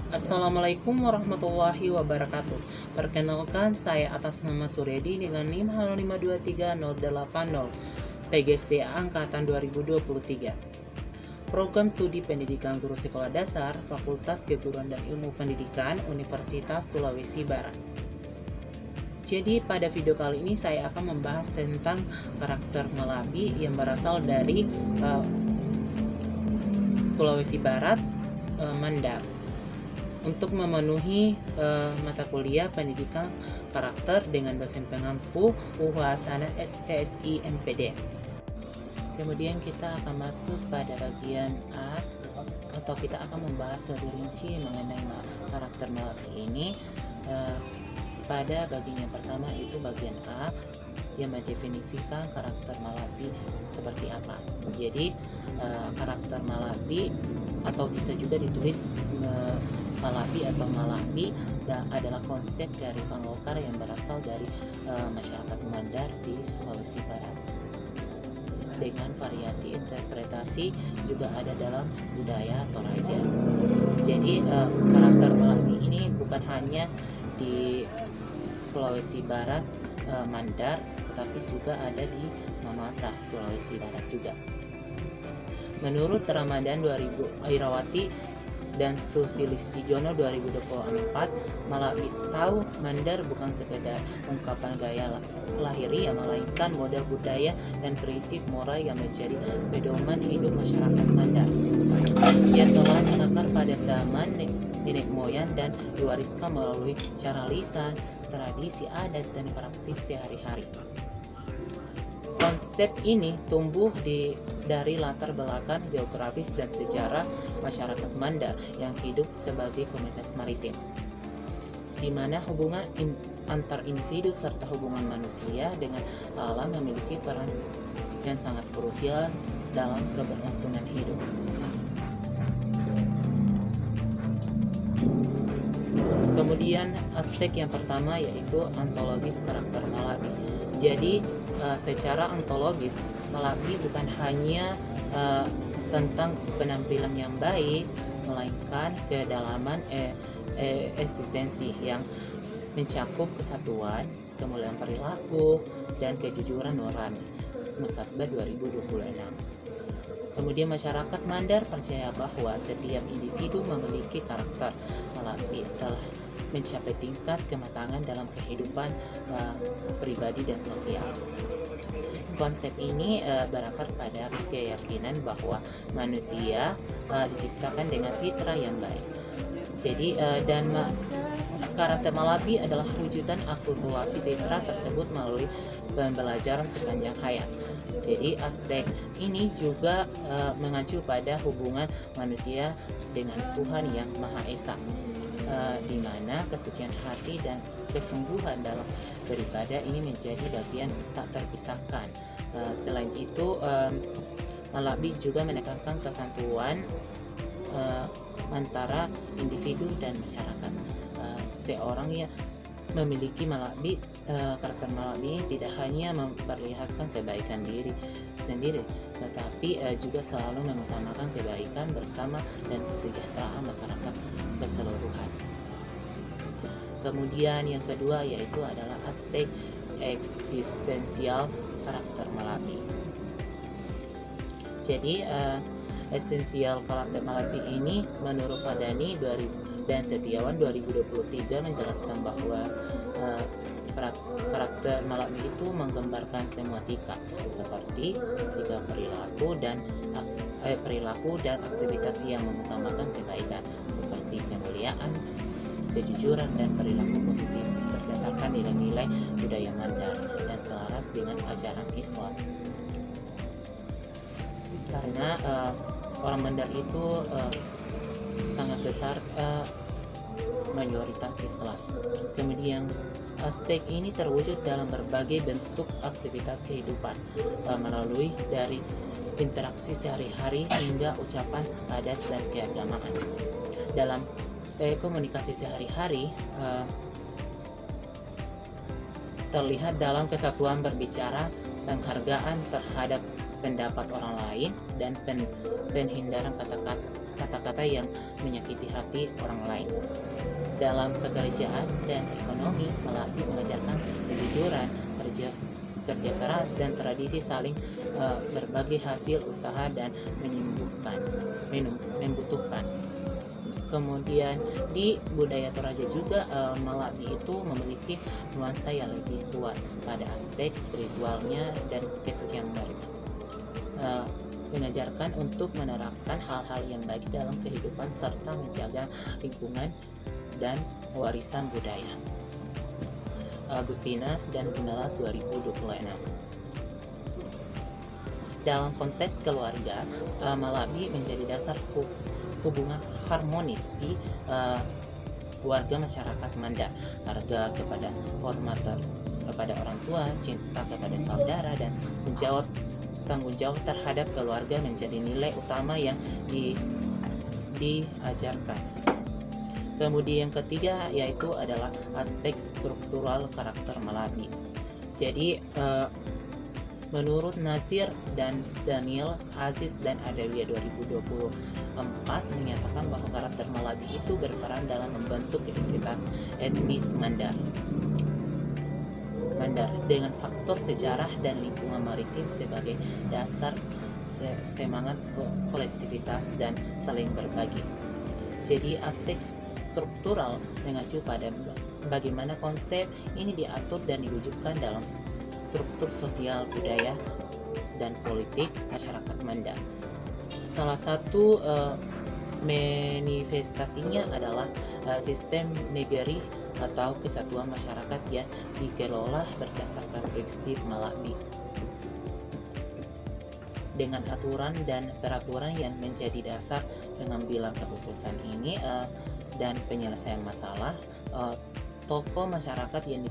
Assalamualaikum warahmatullahi wabarakatuh. Perkenalkan, saya atas nama Suryadi dengan NIM 05230880 PGSD Angkatan 2023. Program Studi Pendidikan Guru Sekolah Dasar Fakultas Keguruan dan Ilmu Pendidikan Universitas Sulawesi Barat. Jadi pada video kali ini saya akan membahas tentang karakter Malabi yang berasal dari Sulawesi Barat, Mandar. Untuk memenuhi mata kuliah pendidikan karakter dengan dosen pengampu Uhasana SPSI MPD. Kemudian kita akan masuk pada bagian A, atau kita akan membahas lebih rinci mengenai karakter Malabi ini. Pada bagian yang pertama itu bagian A yang mendefinisikan karakter Malabi seperti apa. Jadi karakter Malabi atau bisa juga ditulis Malabi atau Malabi adalah konsep kearifan lokal yang berasal dari masyarakat Mandar di Sulawesi Barat. Dengan variasi interpretasi juga ada dalam budaya Toraja. Jadi karakter Malabi ini bukan hanya di Sulawesi Barat, Mandar, tetapi juga ada di Mamasa, Sulawesi Barat juga. Menurut Ramadan 2000 Airawati dan Sulistijono 2024, Malabi tahu Mandar bukan sekedar ungkapan gaya lahiriah, melainkan model budaya dan prinsip moral yang menjadi pedoman hidup masyarakat Mandar. Ia telah mengakar pada zaman nenek moyang dan diwariskan melalui cara lisan, tradisi adat, dan praktik sehari-hari. Konsep ini tumbuh dari latar belakang geografis dan sejarah masyarakat Mandar yang hidup sebagai komunitas maritim, di mana hubungan antar individu serta hubungan manusia dengan alam memiliki peran yang sangat krusial dalam keberlangsungan hidup. Kemudian aspek yang pertama yaitu ontologis karakter Malabi. Jadi secara ontologis Malabi bukan hanya tentang penampilan yang baik, melainkan kedalaman eksistensi yang mencakup kesatuan, kemuliaan perilaku, dan kejujuran nurani. Musabah 2026. Kemudian masyarakat Mandar percaya bahwa setiap individu memiliki karakter. Malabi telah mencapai tingkat kematangan dalam kehidupan pribadi dan sosial. Konsep ini berakar pada keyakinan bahwa manusia diciptakan dengan fitrah yang baik. Jadi karakter Malabi adalah wujudan akulturasi fitrah tersebut melalui pembelajaran sepanjang hayat. Jadi aspek ini juga mengacu pada hubungan manusia dengan Tuhan yang Maha Esa, di mana kesucian hati dan kesungguhan dalam beribadah ini menjadi bagian tak terpisahkan. Selain itu, Malabi juga menekankan kesatuan antara individu dan masyarakat. Seorang yang memiliki Malabi, karakter Malabi tidak hanya memperlihatkan kebaikan diri sendiri, tetapi juga selalu mengutamakan kebaikan bersama dan kesejahteraan masyarakat keseluruhan. Kemudian yang kedua yaitu adalah aspek eksistensial karakter Malabi. Jadi esensial karakter Malabi ini menurut Fadani dan Setiawan 2023 menjelaskan bahwa karakter Malabi itu menggambarkan semua sikap, seperti sikap perilaku dan aktivitas yang mengutamakan kebaikan, seperti kemuliaan, kejujuran, dan perilaku positif berdasarkan nilai-nilai budaya Mandar dan selaras dengan ajaran Islam. Karena orang Mandar itu sangat besar mayoritas Islam. Kemudian aspek ini terwujud dalam berbagai bentuk aktivitas kehidupan, melalui dari interaksi sehari-hari hingga ucapan adat dan keagamaan. Dalam komunikasi sehari-hari terlihat dalam kesatuan berbicara, penghargaan terhadap pendapat orang lain, dan penghindaran kata-kata yang menyakiti hati orang lain. Dalam pekerjaan dan ekonomi, Malabi mengajarkan kejujuran, kerja keras, dan tradisi saling berbagi hasil usaha dan membutuhkan. Kemudian di budaya Toraja juga Malabi itu memiliki nuansa yang lebih kuat pada aspek spiritualnya dan kesucian mereka. Mengajarkan untuk menerapkan hal-hal yang baik dalam kehidupan serta menjaga lingkungan dan warisan budaya. Agustina dan Gunawan 2026. Dalam konteks keluarga, Malabi menjadi dasar hubungan harmonis di keluarga masyarakat Mandar. Harga kepada hormat kepada orang tua, cinta kepada saudara, dan tanggung jawab terhadap keluarga menjadi nilai utama yang diajarkan. Kemudian yang ketiga yaitu adalah aspek struktural karakter Malabi. Jadi menurut Nasir dan Daniel Aziz dan Adawiyah 2024 menyatakan bahwa karakter Malabi itu berperan dalam membentuk identitas etnis Mandar dengan faktor sejarah dan lingkungan maritim sebagai dasar semangat kolektivitas dan saling berbagi. Jadi aspek struktural mengacu pada bagaimana konsep ini diatur dan diwujudkan dalam struktur sosial, budaya, dan politik masyarakat Mandar. Salah satu manifestasinya adalah sistem negeri atau kesatuan masyarakat yang dikelola berdasarkan prinsip Malabi, dengan aturan dan peraturan yang menjadi dasar pengambilan keputusan ini dan penyelesaian masalah. Tokoh masyarakat yang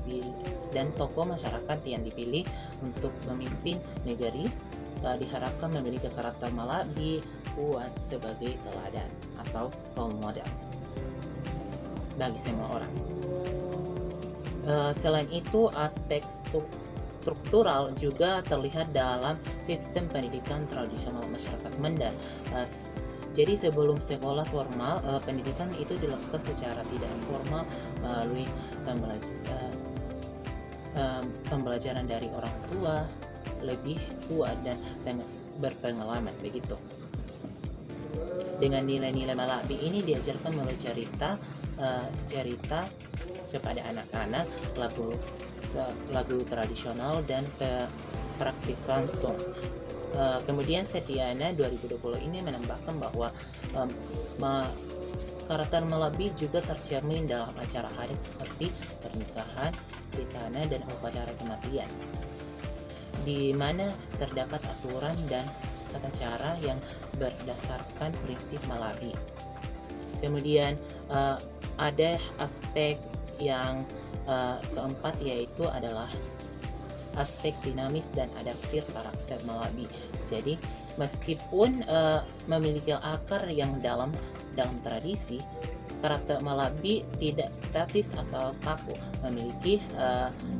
dipilih untuk memimpin negeri diharapkan memiliki karakter Malabi kuat sebagai teladan atau role model bagi semua orang. Selain itu, aspek struktural juga terlihat dalam sistem pendidikan tradisional masyarakat Mandar. Jadi sebelum sekolah formal, pendidikan itu dilakukan secara tidak formal melalui pembelajaran dari orang tua lebih tua dan berpengalaman begitu. Dengan nilai-nilai Malabi ini diajarkan melalui cerita kepada anak-anak, lagu tradisional, dan praktik langsung. Kemudian Setiana 2020 ini menambahkan bahwa karakter Malabi juga tercermin dalam acara adat seperti pernikahan, perikanan, dan upacara kematian, di mana terdapat aturan dan tata cara yang berdasarkan prinsip Malabi. Kemudian ada aspek yang keempat yaitu adalah aspek dinamis dan adaptif karakter Malabi. Jadi meskipun memiliki akar yang dalam tradisi, karakter Malabi tidak statis atau kaku, memiliki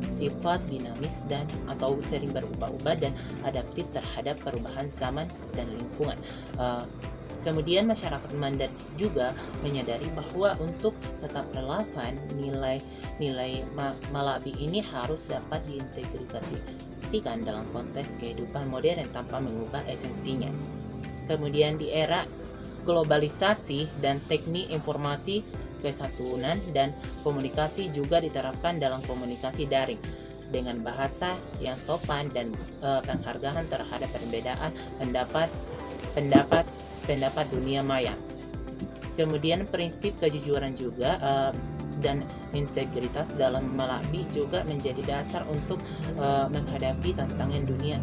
sifat dinamis dan atau sering berubah-ubah dan adaptif terhadap perubahan zaman dan lingkungan. Kemudian masyarakat Mandar juga menyadari bahwa untuk tetap relevan, nilai Malabi ini harus dapat diintegrasikan dalam konteks kehidupan modern tanpa mengubah esensinya. Kemudian di era globalisasi dan teknik informasi, kesatuan dan komunikasi juga diterapkan dalam komunikasi daring dengan bahasa yang sopan dan penghargaan terhadap perbedaan pendapat dunia maya. Kemudian prinsip kejujuran juga dan integritas dalam Malabi juga menjadi dasar untuk menghadapi tantangan dunia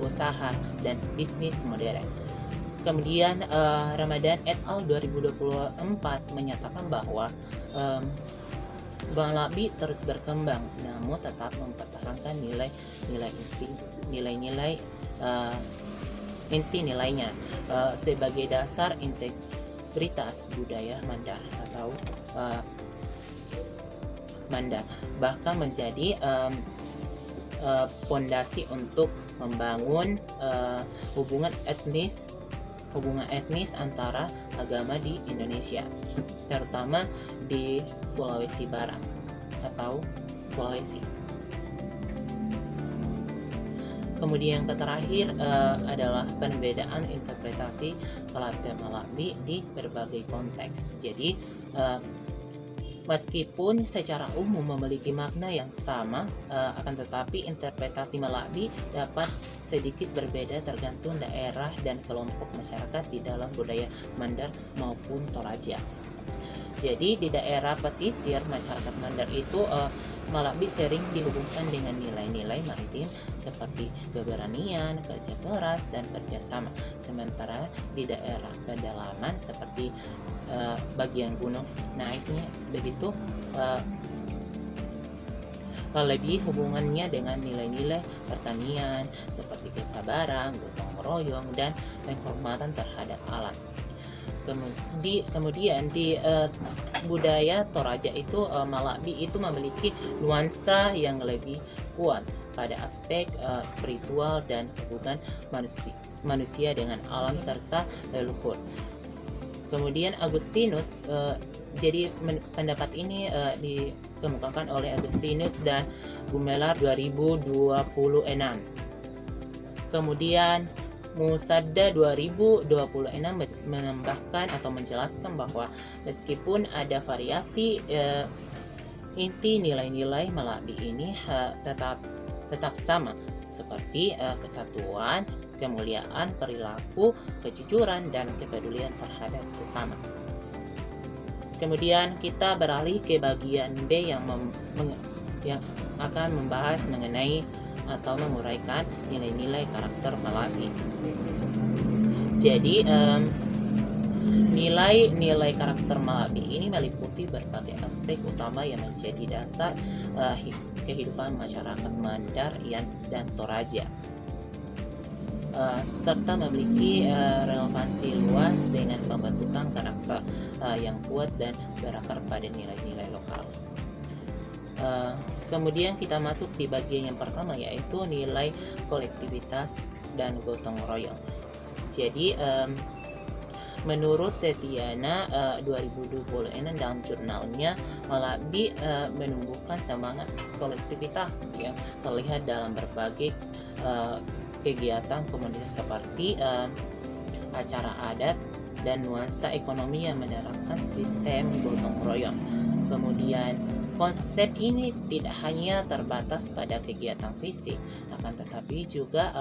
usaha dan bisnis modern. Kemudian Ramadan et al 2024 menyatakan bahwa Malabi terus berkembang namun tetap mempertahankan nilai-nilai inti nilainya sebagai dasar integritas budaya Mandar atau Mandar, bahkan menjadi pondasi untuk membangun hubungan etnis antara agama di Indonesia, terutama di Sulawesi Barat atau Sulawesi. Kemudian yang terakhir adalah perbedaan interpretasi karakter Malabi di berbagai konteks. Jadi meskipun secara umum memiliki makna yang sama, akan tetapi interpretasi Malabi dapat sedikit berbeda tergantung daerah dan kelompok masyarakat di dalam budaya Mandar maupun Toraja. Jadi di daerah pesisir masyarakat Mandar itu Malabi sering dihubungkan dengan nilai-nilai maritim seperti keberanian, kerja keras, dan kerjasama. Sementara di daerah pedalaman seperti bagian gunung naiknya begitu lebih hubungannya dengan nilai-nilai pertanian seperti kesabaran, gotong royong, dan penghormatan terhadap alam. Kemudian di budaya Toraja itu Malabi itu memiliki nuansa yang lebih kuat pada aspek spiritual dan hubungan manusia dengan alam serta leluhur. Kemudian Agustinus, jadi pendapat ini dikemukakan oleh Agustinus dan Gumelar 2026. Kemudian Musadda 2026 menambahkan atau menjelaskan bahwa meskipun ada variasi, inti nilai-nilai Malabi ini tetap sama, seperti kesatuan, kemuliaan, perilaku, kejujuran, dan kepedulian terhadap sesama. Kemudian kita beralih ke bagian B yang akan membahas mengenai atau menguraikan nilai-nilai karakter Malabi. Jadi nilai-nilai karakter Malabi ini meliputi berbagai aspek utama yang menjadi dasar kehidupan masyarakat Mandar dan Toraja, serta memiliki relevansi luas dengan pembentukan karakter yang kuat dan berakar pada nilai-nilai lokal. Kemudian kita masuk di bagian yang pertama, yaitu nilai kolektivitas dan gotong royong. Jadi menurut Setiana 2026 dalam jurnalnya, Malabi menumbuhkan semangat kolektivitas yang terlihat dalam berbagai kegiatan komunitas seperti acara adat dan nuansa ekonomi yang menerapkan sistem gotong royong. Kemudian konsep ini tidak hanya terbatas pada kegiatan fisik, akan tetapi juga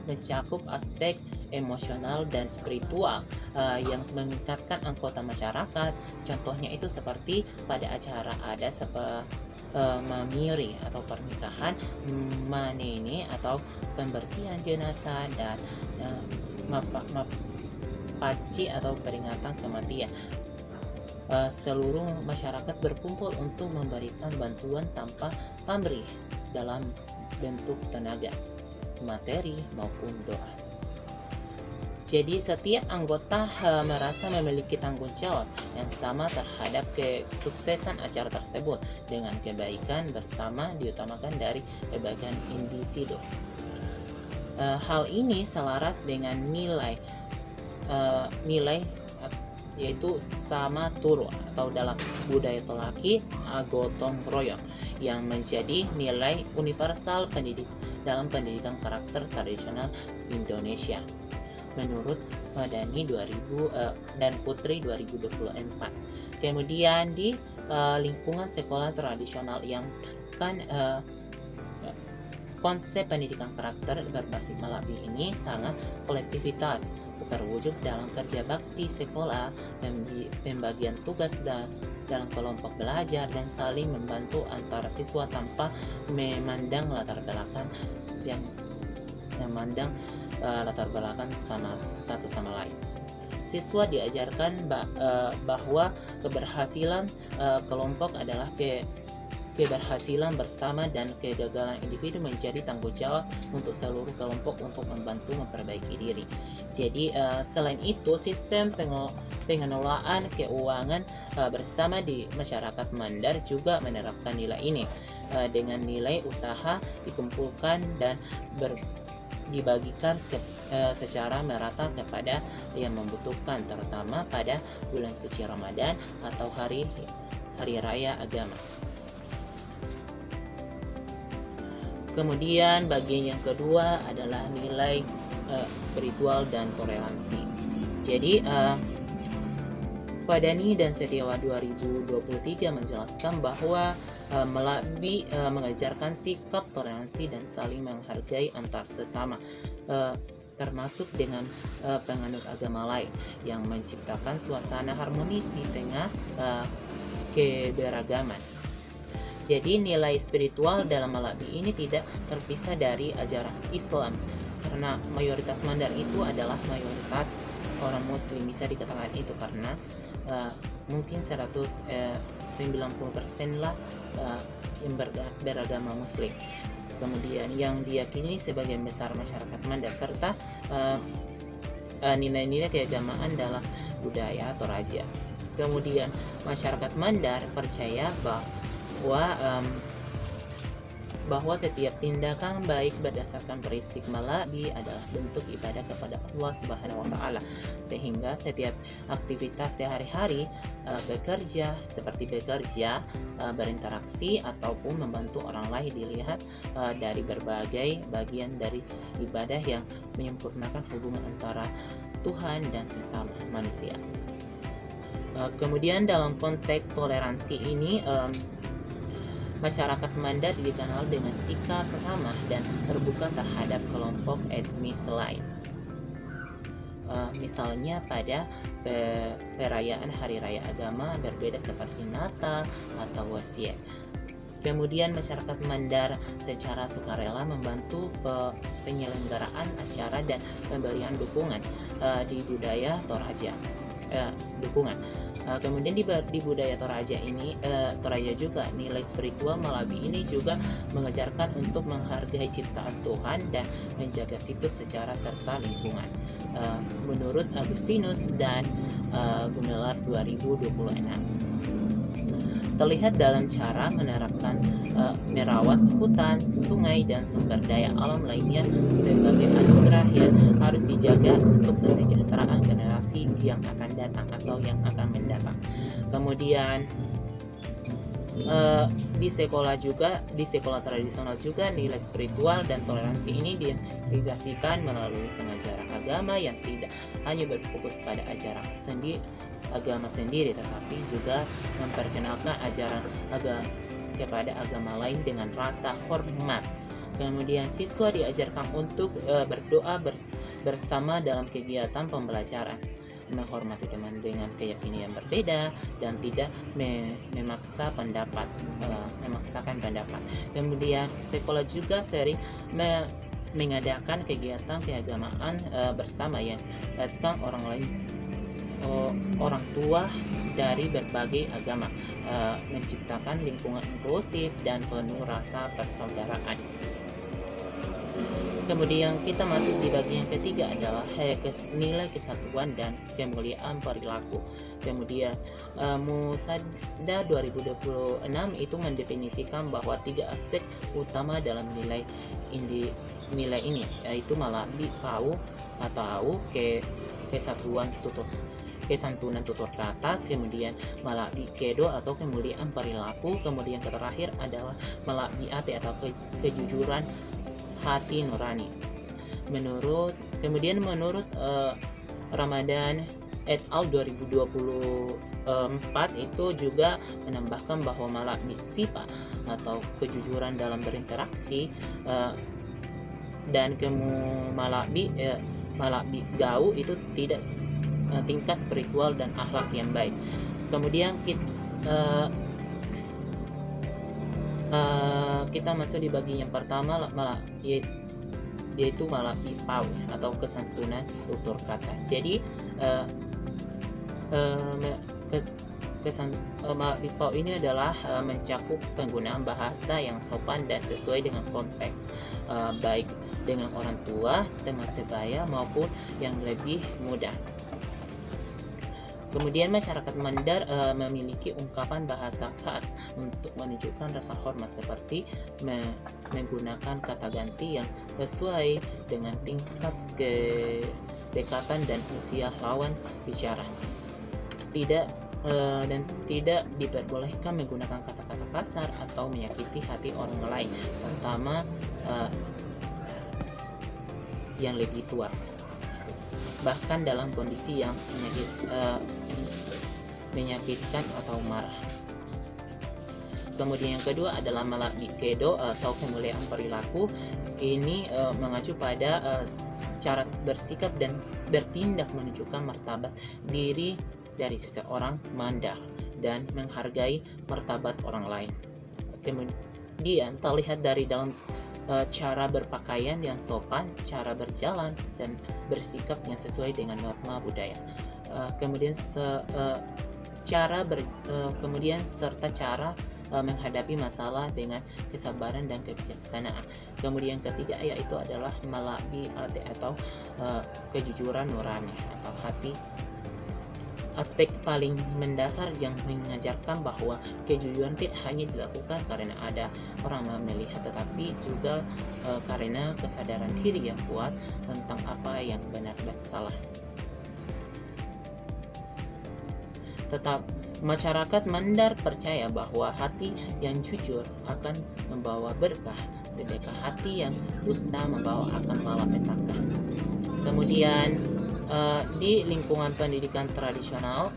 mencakup aspek emosional dan spiritual yang meningkatkan anggota masyarakat. Contohnya itu seperti pada acara adat mamiri atau pernikahan, manene atau pembersihan jenazah, dan mapaci atau peringatan kematian. Seluruh masyarakat berkumpul untuk memberikan bantuan tanpa pamrih dalam bentuk tenaga, materi, maupun doa. Jadi setiap anggota merasa memiliki tanggung jawab yang sama terhadap kesuksesan acara tersebut, dengan kebaikan bersama diutamakan dari kebaikan individu. Hal ini selaras dengan nilai yaitu sama turu atau dalam budaya Tolaki gotong royong, yang menjadi nilai universal dalam pendidikan karakter tradisional Indonesia menurut Madani 2000 dan Putri 2024. Kemudian di lingkungan sekolah tradisional yang konsep pendidikan karakter berbasis Malabi ini sangat kolektivitas, terwujud dalam kerja bakti sekolah, pembagian tugas dalam kelompok belajar, dan saling membantu antara siswa tanpa memandang latar belakang satu sama lain. Siswa diajarkan bahwa keberhasilan kelompok adalah keberhasilan bersama, dan kegagalan individu menjadi tanggung jawab untuk seluruh kelompok untuk membantu memperbaiki diri. Jadi selain itu, sistem pengelolaan keuangan bersama di masyarakat Mandar juga menerapkan nilai ini, dengan nilai usaha dikumpulkan dan dibagikan secara merata kepada yang membutuhkan, terutama pada bulan suci Ramadan atau hari raya agama. Kemudian bagian yang kedua adalah nilai spiritual dan toleransi. Jadi Padani dan Setiawa 2023 menjelaskan bahwa Melakbi mengajarkan sikap toleransi dan saling menghargai antar sesama, termasuk dengan penganut agama lain, yang menciptakan suasana harmonis di tengah keberagaman. Jadi nilai spiritual dalam Melakbi ini tidak terpisah dari ajaran Islam, karena mayoritas Mandar itu adalah mayoritas orang Muslim, bisa dikatakan itu, karena mungkin 190% lah yang beragama Muslim. Kemudian yang diyakini sebagian besar masyarakat Mandar, serta nilai-nilai keagamaan dalam budaya Toraja. Kemudian masyarakat Mandar percaya bahwa setiap tindakan baik berdasarkan prinsip Melakbi adalah bentuk ibadah kepada Allah Subhanahu wa Ta'ala, sehingga setiap aktivitas sehari-hari, bekerja, berinteraksi ataupun membantu orang lain dilihat dari berbagai bagian dari ibadah yang menyempurnakan hubungan antara Tuhan dan sesama manusia. Kemudian dalam konteks toleransi ini, masyarakat Mandar dikenal dengan sikap ramah dan terbuka terhadap kelompok etnis lain. Misalnya pada perayaan hari raya agama berbeda seperti Natal atau Wasiat. Kemudian masyarakat Mandar secara sukarela membantu penyelenggaraan acara dan pemberian dukungan di budaya Toraja. Kemudian di budaya Toraja ini, Toraja juga nilai spiritual Melakbi ini juga mengajarkan untuk menghargai ciptaan Tuhan dan menjaga situs sejarah serta lingkungan. Menurut Agustinus dan Gumelar 2026, terlihat dalam cara menerapkan merawat hutan, sungai, dan sumber daya alam lainnya sebagai anugerah yang harus dijaga untuk kesejahteraan generasi yang akan datang atau yang akan mendatang. Kemudian di sekolah tradisional juga nilai spiritual dan toleransi ini diintegrasikan melalui pengajaran agama yang tidak hanya berfokus pada ajaran agama sendiri, tetapi juga memperkenalkan ajaran kepada agama lain dengan rasa hormat. Kemudian siswa diajarkan untuk berdoa bersama dalam kegiatan pembelajaran, menghormati teman dengan keyakinan yang berbeda, dan tidak memaksakan pendapat. Kemudian sekolah juga sering mengadakan kegiatan keagamaan bersama yang datang orang tua dari berbagai agama, menciptakan lingkungan inklusif dan penuh rasa persaudaraan. Kemudian kita masuk di bagian ketiga adalah nilai kesatuan dan kemuliaan perilaku. Kemudian Musada 2026 itu mendefinisikan bahwa 3 aspek utama dalam nilai ini, yaitu Melakbi Pau atau kesantunan tutur kata, kemudian Melakbi Kedo atau kemuliaan perilaku, kemudian terakhir adalah Melakbi Ate atau kejujuran hati nurani. Menurut Ramadan et al 2024 itu juga menambahkan bahwa Melakbi Sipa atau kejujuran dalam berinteraksi dan Melakbi Gau itu tidak tingkat spiritual dan akhlak yang baik. Kemudian kita masuk di bagian yang pertama, yaitu Melakbi Pau atau kesantunan tutur kata. Jadi Melakbi Pau ini adalah mencakup penggunaan bahasa yang sopan dan sesuai dengan konteks, baik dengan orang tua, teman sebaya maupun yang lebih muda. Kemudian masyarakat Mandar memiliki ungkapan bahasa khas untuk menunjukkan rasa hormat seperti menggunakan kata ganti yang sesuai dengan tingkat kedekatan dan usia lawan bicara. Tidak diperbolehkan menggunakan kata-kata kasar atau menyakiti hati orang lain, terutama yang lebih tua, bahkan dalam kondisi yang menyakitkan atau marah. Kemudian yang kedua adalah Malakbi Kedo atau kemuliaan perilaku. Ini mengacu pada cara bersikap dan bertindak menunjukkan martabat diri dari seseorang Mandar dan menghargai martabat orang lain. Kemudian terlihat dari dalam cara berpakaian yang sopan, cara berjalan dan bersikap yang sesuai dengan norma budaya. Kemudian serta cara menghadapi masalah dengan kesabaran dan kebijaksanaan. Kemudian ketiga yaitu adalah Malakbi Ate atau kejujuran nurani atau hati. Aspek paling mendasar yang mengajarkan bahwa kejujuran tidak hanya dilakukan karena ada orang melihat, tetapi juga karena kesadaran diri yang kuat tentang apa yang benar dan salah. Tetap masyarakat Mandar percaya bahwa hati yang jujur akan membawa berkah, sedangkan hati yang dusta membawa akan malapetaka. Kemudian di lingkungan pendidikan tradisional,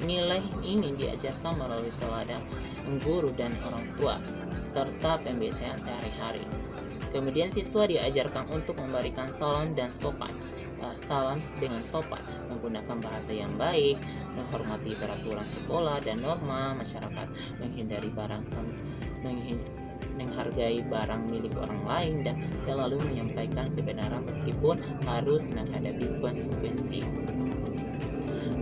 nilai ini diajarkan melalui teladan guru dan orang tua serta pembiasaan sehari-hari. Kemudian siswa diajarkan untuk memberikan salam dan sopan. Salam dengan sopan, menggunakan bahasa yang baik, menghormati peraturan sekolah dan norma masyarakat, menghargai barang milik orang lain, dan selalu menyampaikan kebenaran meskipun harus menghadapi konsekuensi.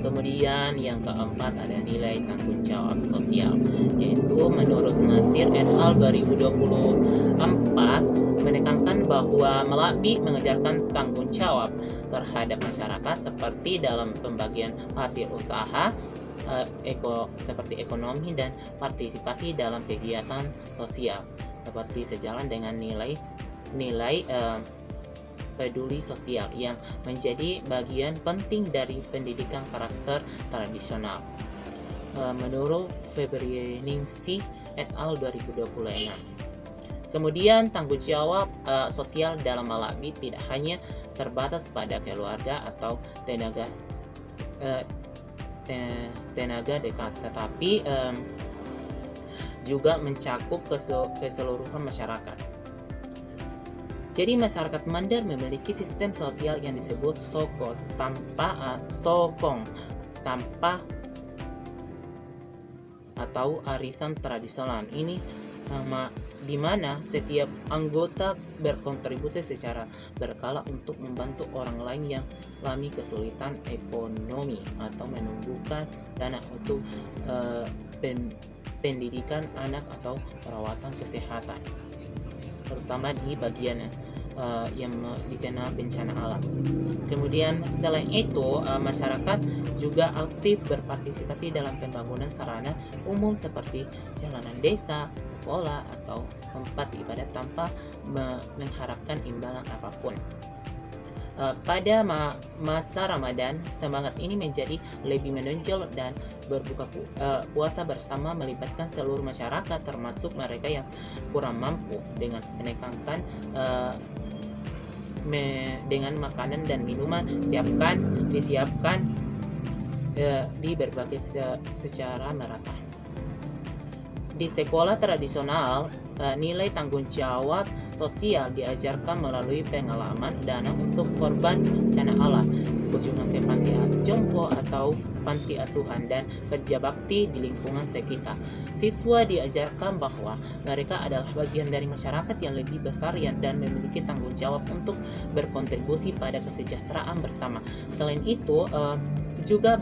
Kemudian yang keempat ada nilai tanggung jawab sosial, yaitu menurut Nasir et al. 2024 menekankan bahwa Malakbi mengajarkan tanggung jawab terhadap masyarakat seperti dalam pembagian hasil usaha, seperti ekonomi dan partisipasi dalam kegiatan sosial, seperti sejalan dengan nilai peduli sosial yang menjadi bagian penting dari pendidikan karakter tradisional. Menurut Febriningsih et al. 2026. Kemudian tanggung jawab sosial dalam Malakbi tidak hanya terbatas pada keluarga atau tenaga dekat, tetapi juga mencakup keseluruhan masyarakat. Jadi masyarakat Mandar memiliki sistem sosial yang disebut sokong tanpa atau arisan tradisional. Ini di mana setiap anggota berkontribusi secara berkala untuk membantu orang lain yang mengalami kesulitan ekonomi atau menumbuhkan dana untuk pendidikan anak atau perawatan kesehatan, terutama di bagian yang dikenal bencana alam. Kemudian selain itu, masyarakat juga aktif berpartisipasi dalam pembangunan sarana umum seperti jalanan desa, sekolah, atau tempat ibadah tanpa mengharapkan imbalan apapun. Pada masa Ramadan, semangat ini menjadi lebih menonjol dan berbuka puasa bersama melibatkan seluruh masyarakat termasuk mereka yang kurang mampu dengan menekankan dengan makanan dan minuman disiapkan di berbagai secara merata. Di sekolah tradisional, nilai tanggung jawab sosial diajarkan melalui pengalaman dana untuk korban bencana alam, kunjungan ke panti jompo atau panti asuhan, dan kerja bakti di lingkungan sekitar. Siswa diajarkan bahwa mereka adalah bagian dari masyarakat yang lebih besar dan memiliki tanggung jawab untuk berkontribusi pada kesejahteraan bersama. Selain itu, juga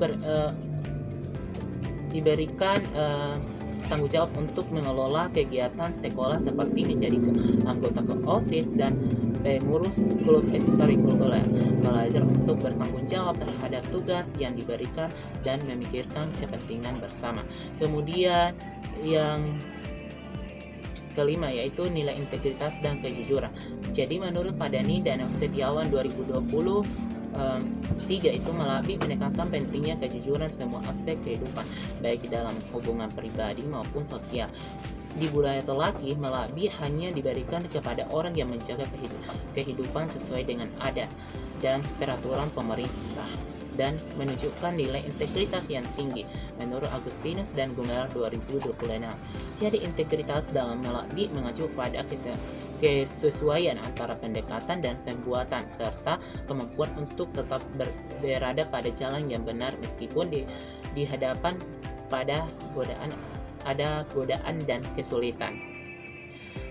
diberikan bertanggung jawab untuk mengelola kegiatan sekolah seperti menjadi anggota OSIS dan pengurus klub ekstrakurikuler. Belajar untuk bertanggung jawab terhadap tugas yang diberikan dan memikirkan kepentingan bersama. Kemudian yang kelima yaitu nilai integritas dan kejujuran. Jadi menurut Padani dan Setiawan 2020 tiga itu Malabi menekankan pentingnya kejujuran semua aspek kehidupan, baik dalam hubungan pribadi maupun sosial. Di budaya Tolaki, Malabi hanya diberikan kepada orang yang menjaga kehidupan sesuai dengan adat dan peraturan pemerintah dan menunjukkan nilai integritas yang tinggi menurut Agustinus dan Gumelar 2026. Jadi integritas dalam Malabi mengacu pada kesesuaian antara pendekatan dan pembuatan serta kemampuan untuk tetap berada pada jalan yang benar meskipun di hadapan pada godaan dan kesulitan.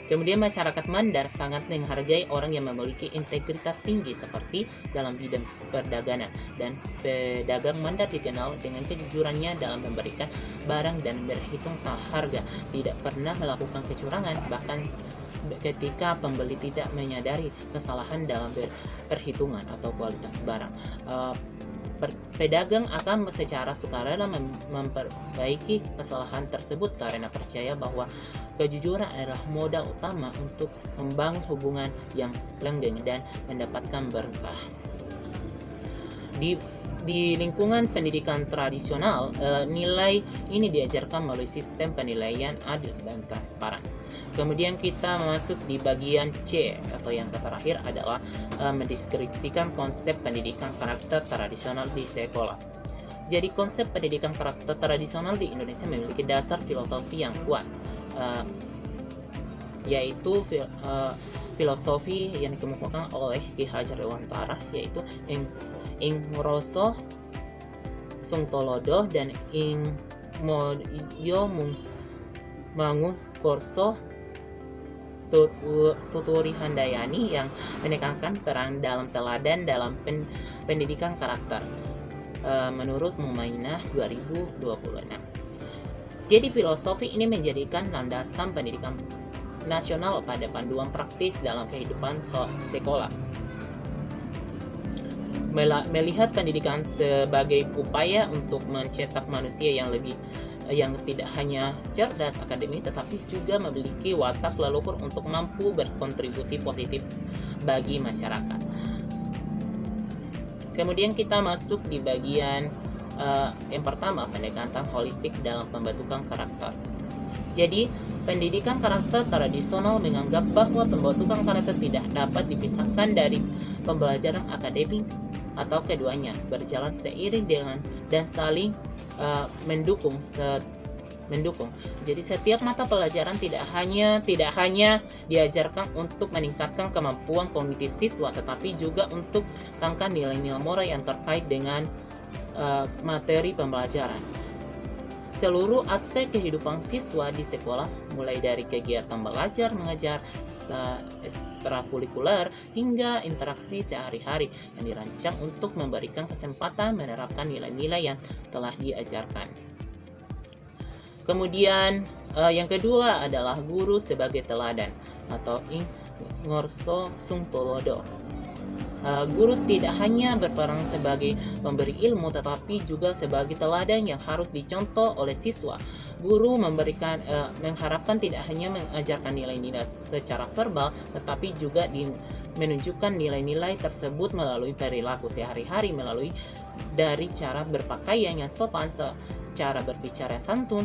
Kemudian masyarakat Mandar sangat menghargai orang yang memiliki integritas tinggi seperti dalam bidang perdagangan, dan pedagang Mandar dikenal dengan kejujurannya dalam memberikan barang dan berhitung harga, tidak pernah melakukan kecurangan, bahkan ketika pembeli tidak menyadari kesalahan dalam perhitungan atau kualitas barang. Pedagang akan secara sukarela memperbaiki kesalahan tersebut karena percaya bahwa kejujuran adalah modal utama untuk membangun hubungan yang langgeng dan mendapatkan berkah. Di lingkungan pendidikan tradisional, nilai ini diajarkan melalui sistem penilaian adil dan transparan. Kemudian kita masuk di bagian C atau yang terakhir adalah mendeskripsikan konsep pendidikan karakter tradisional di sekolah. Jadi konsep pendidikan karakter tradisional di Indonesia memiliki dasar filosofi yang kuat, yaitu filosofi yang dikemukakan oleh Ki Hajar Dewantara, yaitu ing Roso Sung Tolodo dan ing Moyo Mangus Korso Tuturi Handayani, yang menekankan peran dalam teladan dalam pendidikan karakter menurut Mumainah 2026. Jadi filosofi ini menjadikan landasan pendidikan nasional pada panduan praktis dalam kehidupan sekolah. Melihat pendidikan sebagai upaya untuk mencetak manusia yang tidak hanya cerdas akademik tetapi juga memiliki watak leluhur untuk mampu berkontribusi positif bagi masyarakat. Kemudian kita masuk di bagian yang pertama, pendekatan holistik dalam pembentukan karakter. Jadi pendidikan karakter tradisional menganggap bahwa pembentukan karakter tidak dapat dipisahkan dari pembelajaran akademik atau keduanya berjalan seiring dengan dan saling mendukung. Jadi setiap mata pelajaran tidak hanya diajarkan untuk meningkatkan kemampuan kognitif siswa, tetapi juga untuk tangkan nilai-nilai moral yang terkait dengan materi pembelajaran. Seluruh aspek kehidupan siswa di sekolah, mulai dari kegiatan belajar, mengajar, ekstrakurikuler, hingga interaksi sehari-hari yang dirancang untuk memberikan kesempatan menerapkan nilai-nilai yang telah diajarkan. Kemudian yang kedua adalah guru sebagai teladan atau ing Ngorso Sung Tolodo. Guru tidak hanya berperan sebagai pemberi ilmu tetapi juga sebagai teladan yang harus dicontoh oleh siswa. Guru mengharapkan tidak hanya mengajarkan nilai-nilai secara verbal tetapi juga menunjukkan nilai-nilai tersebut melalui perilaku sehari-hari, melalui dari cara berpakaian yang sopan, cara berbicara yang santun,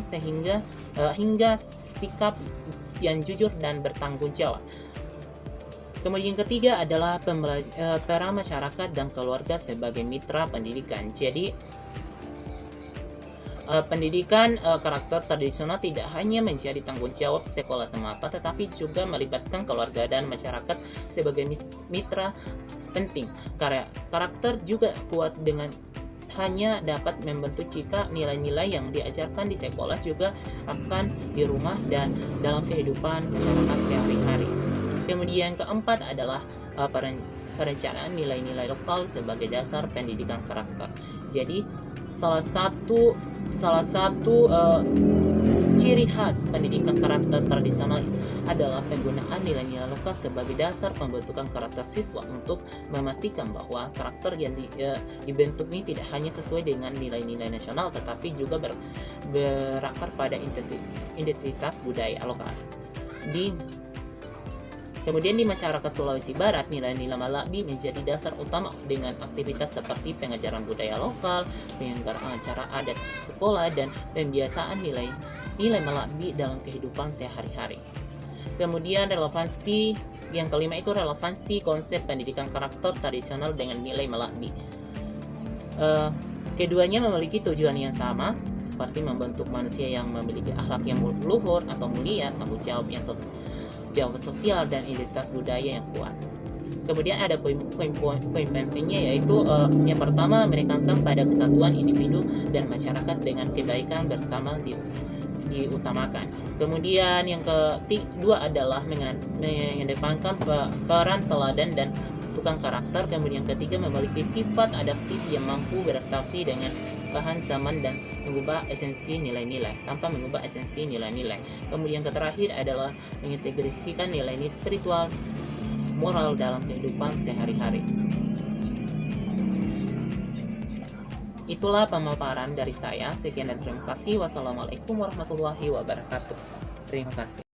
hingga sikap yang jujur dan bertanggung jawab. Kemudian yang ketiga adalah peran masyarakat dan keluarga sebagai mitra pendidikan. Jadi pendidikan karakter tradisional tidak hanya menjadi tanggung jawab sekolah semata, tetapi juga melibatkan keluarga dan masyarakat sebagai mitra penting. Karakter juga kuat dengan hanya dapat membentuk jika nilai-nilai yang diajarkan di sekolah juga akan di rumah dan dalam kehidupan masyarakat sehari-hari. Kemudian keempat adalah perencanaan nilai-nilai lokal sebagai dasar pendidikan karakter. Jadi salah satu Ciri khas pendidikan karakter tradisional adalah penggunaan nilai-nilai lokal sebagai dasar pembentukan karakter siswa untuk memastikan bahwa karakter yang dibentuk ini tidak hanya sesuai dengan nilai-nilai nasional tetapi juga berakar pada identitas budaya lokal. Kemudian di masyarakat Sulawesi Barat, nilai-nilai Malabi menjadi dasar utama dengan aktivitas seperti pengajaran budaya lokal, penyelenggaraan acara adat sekolah, dan pembiasaan nilai Malabi dalam kehidupan sehari-hari. Kemudian relevansi yang kelima itu relevansi konsep pendidikan karakter tradisional dengan nilai Malabi. Keduanya memiliki tujuan yang sama, seperti membentuk manusia yang memiliki akhlak yang luhur atau mulia, tanggung jawab sosial, dan identitas budaya yang kuat. Kemudian ada poin pentingnya, yaitu yang pertama menekankan pada kesatuan individu dan masyarakat dengan kebaikan bersama diutamakan. Kemudian yang kedua adalah mengedepankan peran teladan dan tukang karakter. Kemudian yang ketiga memiliki sifat adaptif yang mampu beradaptasi dengan bahan zaman dan mengubah esensi nilai-nilai tanpa mengubah esensi nilai-nilai. Kemudian yang terakhir adalah mengintegrasikan nilai-nilai spiritual moral dalam kehidupan sehari-hari. Itulah pemaparan dari saya. Sekian dan terima kasih. Wassalamualaikum warahmatullahi wabarakatuh. Terima kasih.